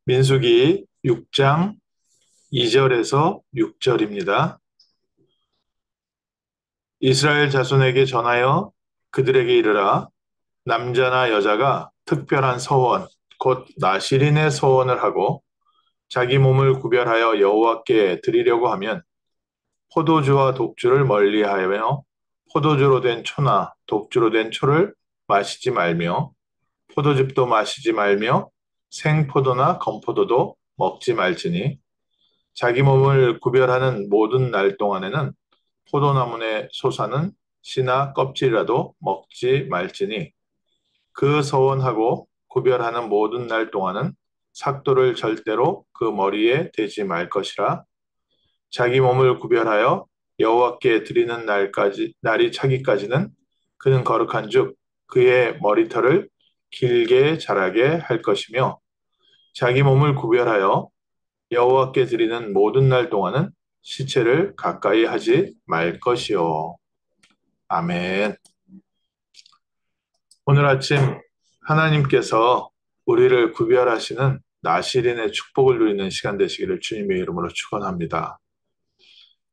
민수기 6장 2절에서 6절입니다. 이스라엘 자손에게 전하여 그들에게 이르라. 남자나 여자가 특별한 서원, 곧 나시린의 서원을 하고 자기 몸을 구별하여 여호와께 드리려고 하면 포도주와 독주를 멀리하며 포도주로 된 초나 독주로 된 초를 마시지 말며 포도즙도 마시지 말며 생포도나 건포도도 먹지 말지니 자기 몸을 구별하는 모든 날 동안에는 포도나무의 솟아는 씨나 껍질이라도 먹지 말지니 그 서원하고 구별하는 모든 날 동안은 삭도를 절대로 그 머리에 대지 말 것이라. 자기 몸을 구별하여 여호와께 드리는 날이 차기까지는 그는 거룩한즉 그의 머리털을 길게 자라게 할 것이며 자기 몸을 구별하여 여호와께 드리는 모든 날 동안은 시체를 가까이 하지 말 것이요. 아멘. 오늘 아침 하나님께서 우리를 구별하시는 나실인의 축복을 누리는 시간 되시기를 주님의 이름으로 축원합니다.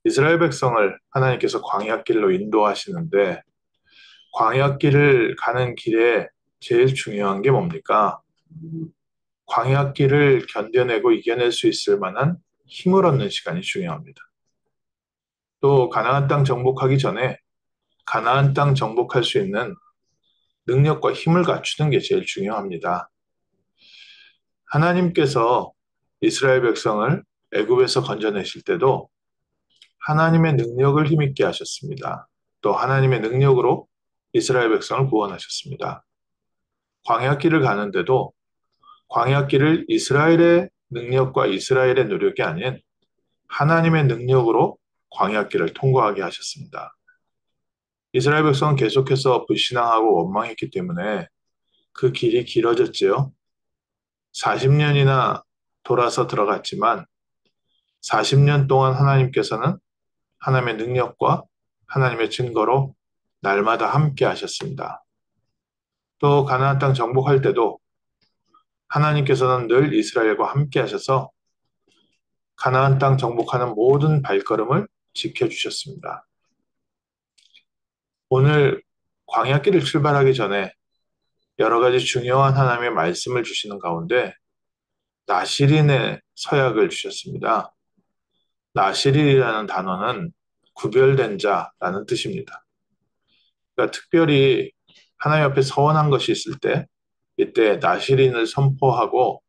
이스라엘 백성을 하나님께서 광야길로 인도하시는데 광야길을 가는 길에 제일 중요한 게 뭡니까? 광야길을 견뎌내고 이겨낼 수 있을 만한 힘을 얻는 시간이 중요합니다. 또 가나안 땅 정복하기 전에 가나안 땅 정복할 수 있는 능력과 힘을 갖추는 게 제일 중요합니다. 하나님께서 이스라엘 백성을 애굽에서 건져내실 때도 하나님의 능력을 힘있게 하셨습니다. 또 하나님의 능력으로 이스라엘 백성을 구원하셨습니다. 광야길을 가는데도 광야길을 이스라엘의 능력과 이스라엘의 노력이 아닌 하나님의 능력으로 광야길을 통과하게 하셨습니다. 이스라엘 백성은 계속해서 불신앙하고 원망했기 때문에 그 길이 길어졌지요. 40년이나 돌아서 들어갔지만 40년 동안 하나님께서는 하나님의 능력과 하나님의 증거로 날마다 함께 하셨습니다. 또 가나안 땅 정복할 때도 하나님께서는 늘 이스라엘과 함께 하셔서 가나안 땅 정복하는 모든 발걸음을 지켜주셨습니다. 오늘 광야길을 출발하기 전에 여러 가지 중요한 하나님의 말씀을 주시는 가운데 나실인의 서약을 주셨습니다. 나실인이라는 단어는 구별된 자라는 뜻입니다. 그러니까 특별히 하나님 앞에 서원한 것이 있을 때 이때 나실인을 선포하고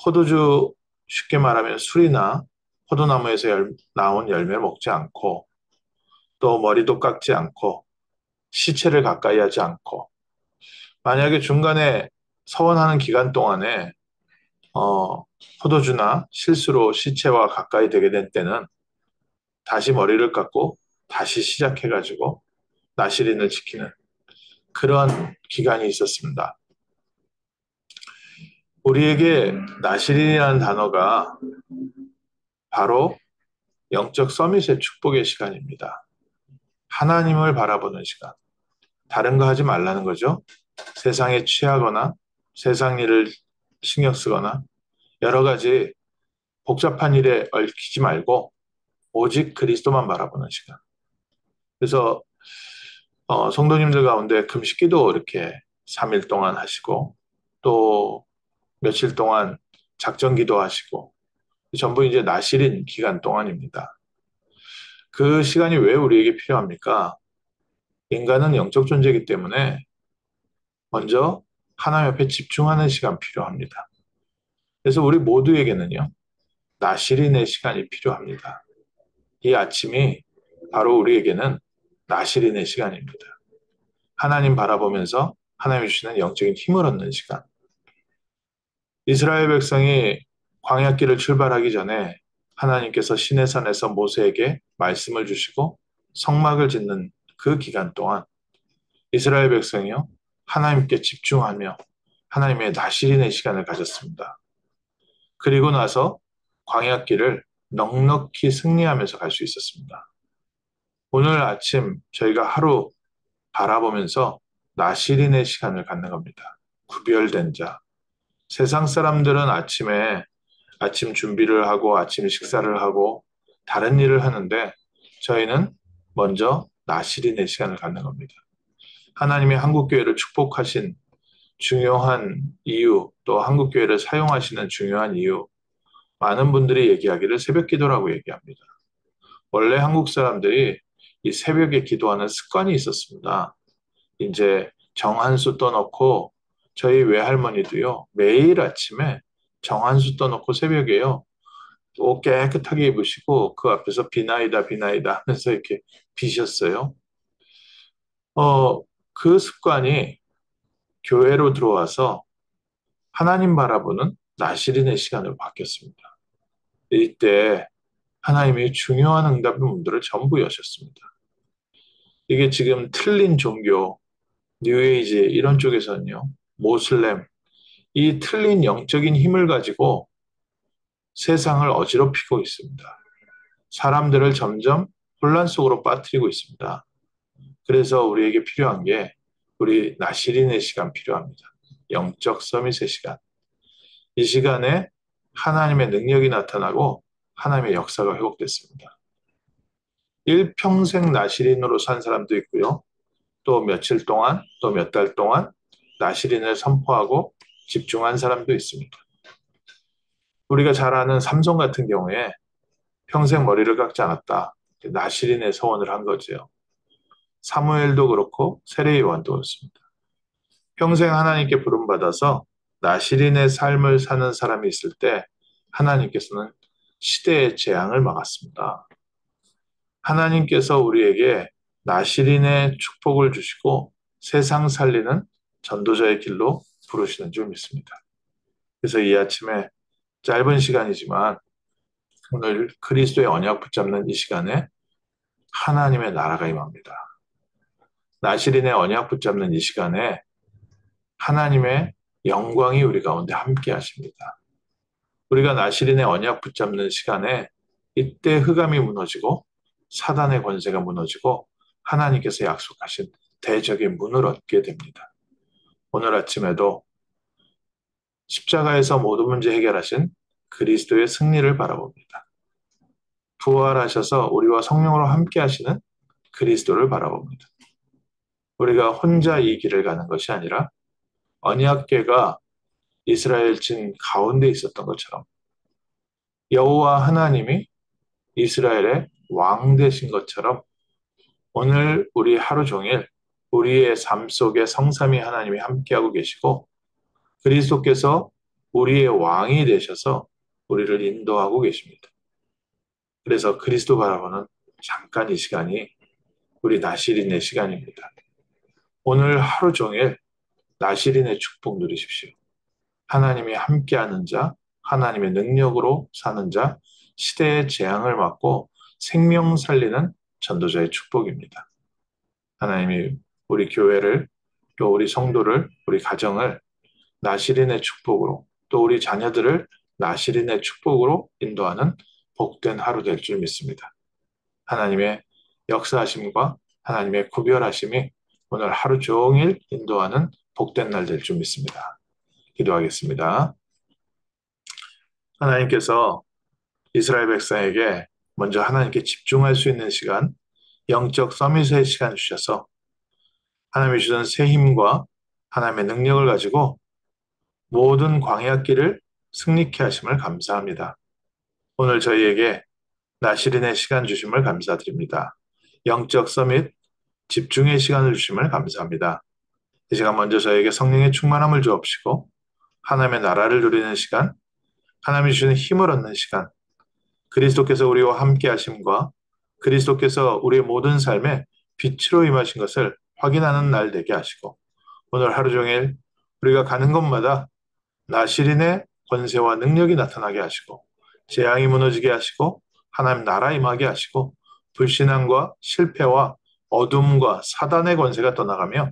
포도주 쉽게 말하면 술이나 포도나무에서 나온 열매 먹지 않고 또 머리도 깎지 않고 시체를 가까이 하지 않고 만약에 중간에 서원하는 기간 동안에 어, 포도주나 실수로 시체와 가까이 되게 된 때는 다시 머리를 깎고 다시 시작해가지고 나실인을 지키는 그런 기간이 있었습니다. 우리에게 나실인이라는 단어가 바로 영적 서밋의 축복의 시간입니다. 하나님을 바라보는 시간. 다른 거 하지 말라는 거죠. 세상에 취하거나 세상 일을 신경 쓰거나 여러 가지 복잡한 일에 얽히지 말고 오직 그리스도만 바라보는 시간. 그래서 성도님들 가운데 금식기도 이렇게 3일 동안 하시고 또 며칠 동안 작정기도 하시고 전부 이제 나실인 기간 동안입니다. 그 시간이 왜 우리에게 필요합니까? 인간은 영적 존재이기 때문에 먼저 하나님 앞에 집중하는 시간 필요합니다. 그래서 우리 모두에게는요, 나실인의 시간이 필요합니다. 이 아침이 바로 우리에게는 나실인의 시간입니다. 하나님 바라보면서 하나님 주시는 영적인 힘을 얻는 시간. 이스라엘 백성이 광야길을 출발하기 전에 하나님께서 시내산에서 모세에게 말씀을 주시고 성막을 짓는 그 기간 동안 이스라엘 백성이요 하나님께 집중하며 하나님의 나실인의 시간을 가졌습니다. 그리고 나서 광야길을 넉넉히 승리하면서 갈 수 있었습니다. 오늘 아침 저희가 하루 바라보면서 나실인의 시간을 갖는 겁니다. 구별된 자, 세상 사람들은 아침에 아침 준비를 하고 아침 식사를 하고 다른 일을 하는데 저희는 먼저 나실인의 시간을 갖는 겁니다. 하나님이 한국교회를 축복하신 중요한 이유, 또 한국교회를 사용하시는 중요한 이유, 많은 분들이 얘기하기를 새벽 기도라고 얘기합니다. 원래 한국 사람들이 이 새벽에 기도하는 습관이 있었습니다. 이제 정한수 떠놓고 저희 외할머니도요, 매일 아침에 정한수 떠놓고 새벽에요, 옷 깨끗하게 입으시고 그 앞에서 비나이다, 비나이다 하면서 이렇게 비셨어요. 어, 그 습관이 교회로 들어와서 하나님 바라보는 나실인의 시간으로 바뀌었습니다. 이때 하나님이 중요한 응답의 문들을 전부 여셨습니다. 이게 지금 틀린 종교, 뉴에이지 이런 쪽에서는요, 모슬렘, 이 틀린 영적인 힘을 가지고 세상을 어지럽히고 있습니다. 사람들을 점점 혼란 속으로 빠뜨리고 있습니다. 그래서 우리에게 필요한 게 우리 나실인의 시간 필요합니다. 영적 서밋의 시간. 이 시간에 하나님의 능력이 나타나고 하나님의 역사가 회복됐습니다. 일평생 나실인으로 산 사람도 있고요. 또 며칠 동안, 또 몇 달 동안 나실인을 선포하고 집중한 사람도 있습니다. 우리가 잘 아는 삼손 같은 경우에 평생 머리를 깎지 않았다. 나실인의 소원을 한 거지요. 사무엘도 그렇고 세례 요한도 그렇습니다. 평생 하나님께 부름받아서 나실인의 삶을 사는 사람이 있을 때 하나님께서는 시대의 재앙을 막았습니다. 하나님께서 우리에게 나실인의 축복을 주시고 세상 살리는 전도자의 길로 부르시는 줄 믿습니다. 그래서 이 아침에 짧은 시간이지만 오늘 그리스도의 언약 붙잡는 이 시간에 하나님의 나라가 임합니다. 나실인의 언약 붙잡는 이 시간에 하나님의 영광이 우리 가운데 함께 하십니다. 우리가 나실인의 언약 붙잡는 시간에 이때 흑암이 무너지고 사단의 권세가 무너지고 하나님께서 약속하신 대적의 문을 얻게 됩니다. 오늘 아침에도 십자가에서 모든 문제 해결하신 그리스도의 승리를 바라봅니다. 부활하셔서 우리와 성령으로 함께 하시는 그리스도를 바라봅니다. 우리가 혼자 이 길을 가는 것이 아니라 언약궤가 이스라엘 진 가운데 있었던 것처럼 여호와 하나님이 이스라엘의 왕 되신 것처럼 오늘 우리 하루 종일 우리의 삶 속에 성삼위 하나님이 함께하고 계시고 그리스도께서 우리의 왕이 되셔서 우리를 인도하고 계십니다. 그래서 그리스도 바라보는 잠깐 이 시간이 우리 나실인의 시간입니다. 오늘 하루 종일 나실인의 축복 누리십시오. 하나님이 함께하는 자, 하나님의 능력으로 사는 자, 시대의 재앙을 막고 생명 살리는 전도자의 축복입니다. 하나님이 우리 교회를, 또 우리 성도를, 우리 가정을 나실인의 축복으로, 또 우리 자녀들을 나실인의 축복으로 인도하는 복된 하루 될 줄 믿습니다. 하나님의 역사하심과 하나님의 구별하심이 오늘 하루 종일 인도하는 복된 날 될 줄 믿습니다. 기도하겠습니다. 하나님께서 이스라엘 백성에게 먼저 하나님께 집중할 수 있는 시간, 영적 서밋의 시간 주셔서 하나님이 주신 새 힘과 하나님의 능력을 가지고 모든 광야길을 승리케 하심을 감사합니다. 오늘 저희에게 나실인의 시간 주심을 감사드립니다. 영적 서밋, 집중의 시간을 주심을 감사합니다. 이 시간 먼저 저에게 성령의 충만함을 주옵시고 하나님의 나라를 누리는 시간, 하나님이 주시는 힘을 얻는 시간, 그리스도께서 우리와 함께 하심과 그리스도께서 우리의 모든 삶에 빛으로 임하신 것을 확인하는 날 되게 하시고 오늘 하루 종일 우리가 가는 곳마다 나실인의 권세와 능력이 나타나게 하시고 재앙이 무너지게 하시고 하나님 나라 임하게 하시고 불신앙과 실패와 어둠과 사단의 권세가 떠나가며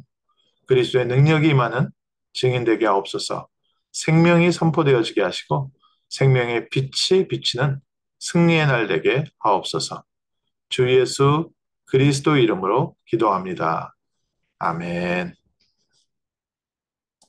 그리스도의 능력이 임하는 증인되게 하옵소서. 생명이 선포되어지게 하시고 생명의 빛이 비치는 승리의 날 되게 하옵소서. 주 예수 그리스도 이름으로 기도합니다. 아멘.